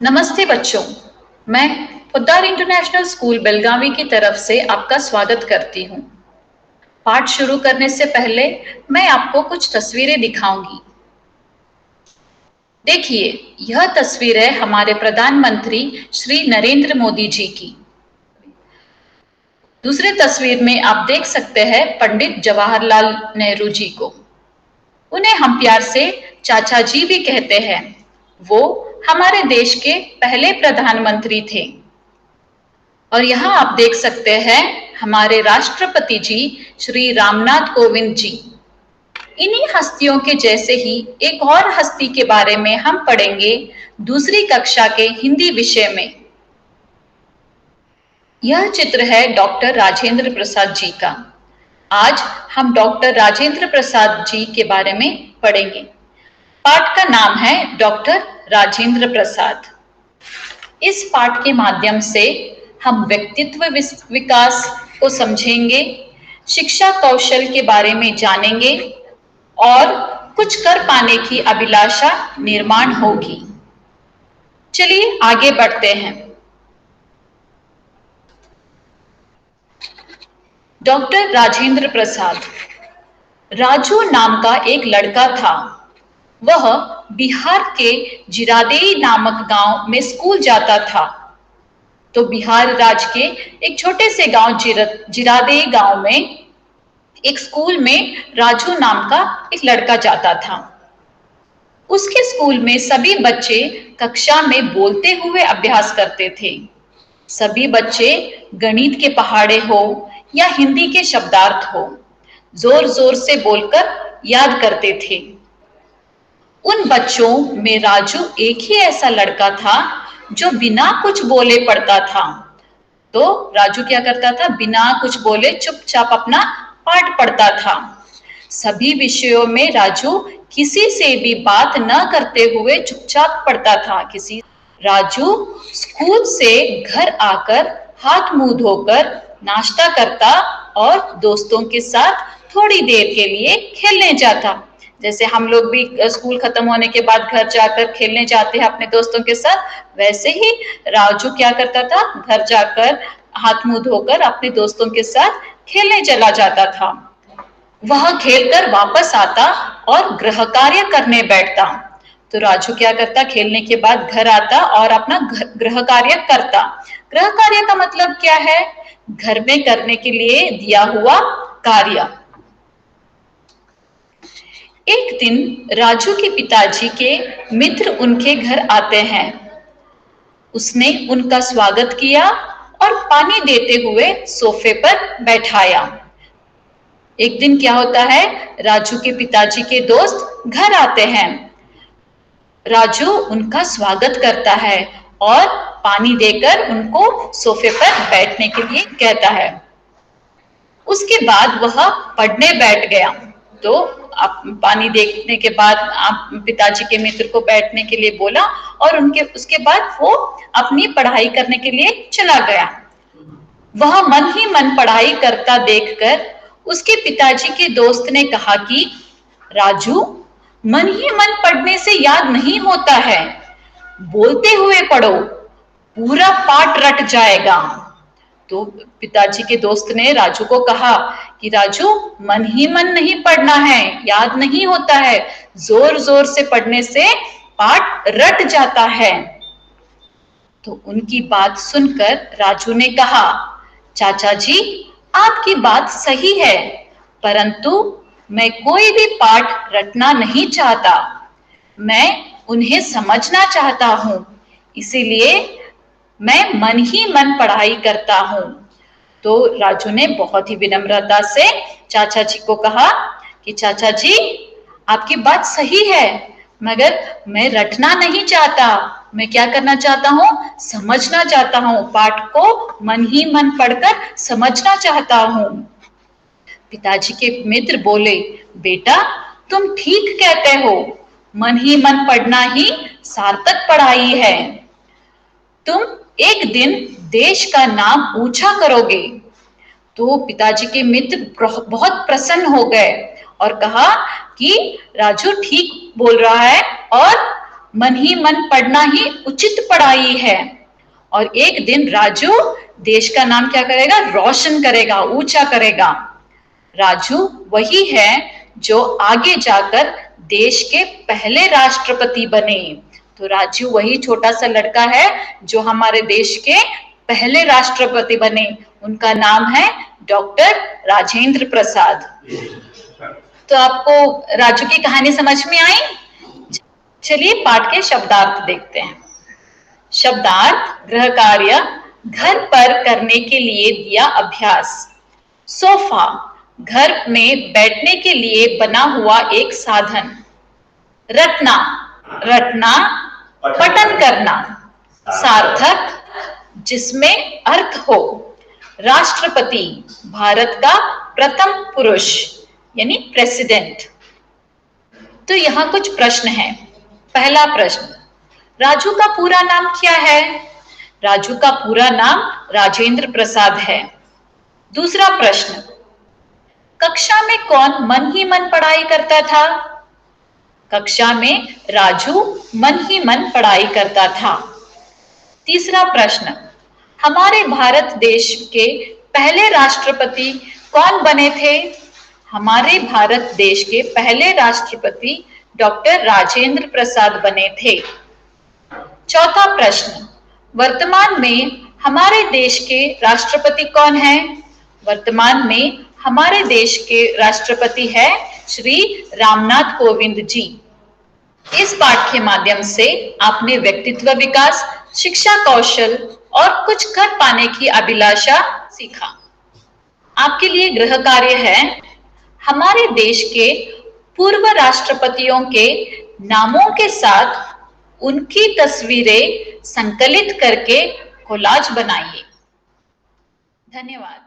नमस्ते बच्चों, मैं पोद्दार इंटरनेशनल स्कूल बेलगावी की तरफ से आपका स्वागत करती हूँ। पाठ शुरू करने से पहले मैं आपको कुछ तस्वीरें दिखाऊंगी। देखिए, यह तस्वीर है हमारे प्रधानमंत्री श्री नरेंद्र मोदी जी की। दूसरी तस्वीर में आप देख सकते हैं पंडित जवाहरलाल नेहरू जी को। उन्हें हम प्यार से चाचा जी भी कहते हैं। वो हमारे देश के पहले प्रधानमंत्री थे। और यहाँ आप देख सकते हैं हमारे राष्ट्रपति जी श्री रामनाथ कोविंद जी। इन्हीं हस्तियों के जैसे ही एक और हस्ती के बारे में हम पढ़ेंगे दूसरी कक्षा के हिंदी विषय में। यह चित्र है डॉक्टर राजेंद्र प्रसाद जी का। आज हम डॉक्टर राजेंद्र प्रसाद जी के बारे में पढ़ेंगे। पाठ का नाम है डॉक्टर राजेंद्र प्रसाद। इस पाठ के माध्यम से हम व्यक्तित्व विकास को समझेंगे, शिक्षा कौशल के बारे में जानेंगे और कुछ कर पाने की अभिलाषा निर्माण होगी। चलिए आगे बढ़ते हैं। डॉक्टर राजेंद्र प्रसाद। राजू नाम का एक लड़का था। वह बिहार के जिरादेई नामक गांव में स्कूल जाता था। तो बिहार राज्य के एक छोटे से गांव जिरादेई गांव में एक स्कूल में राजू नाम का एक लड़का जाता था। उसके स्कूल में सभी बच्चे कक्षा में बोलते हुए अभ्यास करते थे। सभी बच्चे गणित के पहाड़े हो या हिंदी के शब्दार्थ हो, जोर जोर से बोलकर याद करते थे। उन बच्चों में राजू एक ही ऐसा लड़का था जो बिना कुछ बोले पढ़ता था। तो राजू क्या करता था? बिना कुछ बोले चुपचाप अपना पाठ पढ़ता था। सभी विषयों में राजू किसी से भी बात न करते हुए चुपचाप पढ़ता था। राजू स्कूल से घर आकर हाथ मुंह धोकर नाश्ता करता और दोस्तों के साथ थोड़ी देर के लिए खेलने जाता। जैसे हम लोग भी स्कूल खत्म होने के बाद घर जाकर खेलने जाते हैं अपने दोस्तों के साथ, वैसे ही राजू क्या करता था? घर जाकर हाथ मुंह धोकर अपने दोस्तों के साथ खेलने चला जाता था। वह खेलकर वापस आता और गृह कार्य करने बैठता। तो राजू क्या करता? खेलने के बाद घर आता और अपना गृह कार्य करता। गृह कार्य का मतलब क्या है? घर में करने के लिए दिया हुआ कार्य। एक दिन राजू के पिताजी के मित्र उनके घर आते हैं। उसने उनका स्वागत किया और पानी देते हुए सोफे पर बैठाया। एक दिन क्या होता है? राजू के पिताजी के दोस्त घर आते हैं। राजू उनका स्वागत करता है और पानी देकर उनको सोफे पर बैठने के लिए कहता है। उसके बाद वह पढ़ने बैठ गया। तो पानी देखने के बाद आप पिताजी के मित्र को बैठने के लिए बोला और उसके बाद वो अपनी पढ़ाई करने के लिए चला गया। वह मन ही मन पढ़ाई करता देखकर उसके पिताजी के दोस्त ने कहा कि राजू, मन ही मन पढ़ने से याद नहीं होता है, बोलते हुए पढ़ो, पूरा पाठ रट जाएगा। तो पिताजी के दोस्त ने राजू को कहा कि राजू, मन ही मन नहीं पढ़ना है, याद नहीं होता है, जोर जोर से पढ़ने से पाठ रट जाता है। तो उनकी बात सुनकर राजू ने कहा, चाचा जी, आपकी बात सही है, परंतु मैं कोई भी पाठ रटना नहीं चाहता। मैं उन्हें समझना चाहता हूं, इसीलिए मैं मन ही मन पढ़ाई करता हूं। तो राजू ने बहुत ही विनम्रता से चाचा जी को कहा कि चाचा जी, आपकी बात सही है, मगर मैं रटना नहीं चाहता। मैं क्या करना चाहता हूं? समझना चाहता हूं। पाठ को मन ही मन पढ़कर समझना चाहता हूं। पिताजी के मित्र बोले, बेटा, तुम ठीक कहते हो, मन ही मन पढ़ना ही सार्थक पढ़ाई है। तुम एक दिन देश का नाम ऊंचा करोगे। तो पिताजी के मित्र बहुत प्रसन्न हो गए और कहा कि राजू ठीक बोल रहा है और मन ही मन पढ़ना ही उचित पढ़ाई है। और एक दिन राजू देश का नाम क्या करेगा? रोशन करेगा, ऊंचा करेगा। राजू वही है जो आगे जाकर देश के पहले राष्ट्रपति बने। तो राजू वही छोटा सा लड़का है जो हमारे देश के पहले राष्ट्रपति बने। उनका नाम है डॉक्टर राजेंद्र प्रसाद। तो आपको राजू की कहानी समझ में आई? चलिए पाठ के शब्दार्थ देखते हैं। शब्दार्थ: गृह कार्य, घर पर करने के लिए दिया अभ्यास। सोफा, घर में बैठने के लिए बना हुआ एक साधन। रटना, रटना पठन करना। सार्थक, जिसमें अर्थ हो। राष्ट्रपति, भारत का प्रथम पुरुष यानी प्रेसिडेंट। तो यहाँ कुछ प्रश्न हैं। पहला प्रश्न, राजू का पूरा नाम क्या है? राजू का पूरा नाम राजेंद्र प्रसाद है। दूसरा प्रश्न, कक्षा में कौन मन ही मन पढ़ाई करता था? कक्षा में राजू मन ही मन पढ़ाई करता था। तीसरा प्रश्न, हमारे भारत देश के पहले राष्ट्रपति कौन बने थे? हमारे भारत देश के पहले राष्ट्रपति डॉक्टर राजेंद्र प्रसाद बने थे। चौथा प्रश्न, वर्तमान में हमारे देश के राष्ट्रपति कौन हैं? वर्तमान में हमारे देश के राष्ट्रपति है श्री रामनाथ कोविंद जी। इस पाठ के माध्यम से आपने व्यक्तित्व विकास, शिक्षा कौशल और कुछ कर पाने की अभिलाषा सीखा। आपके लिए गृह कार्य है, हमारे देश के पूर्व राष्ट्रपतियों के नामों के साथ उनकी तस्वीरें संकलित करके कोलाज बनाइए। धन्यवाद।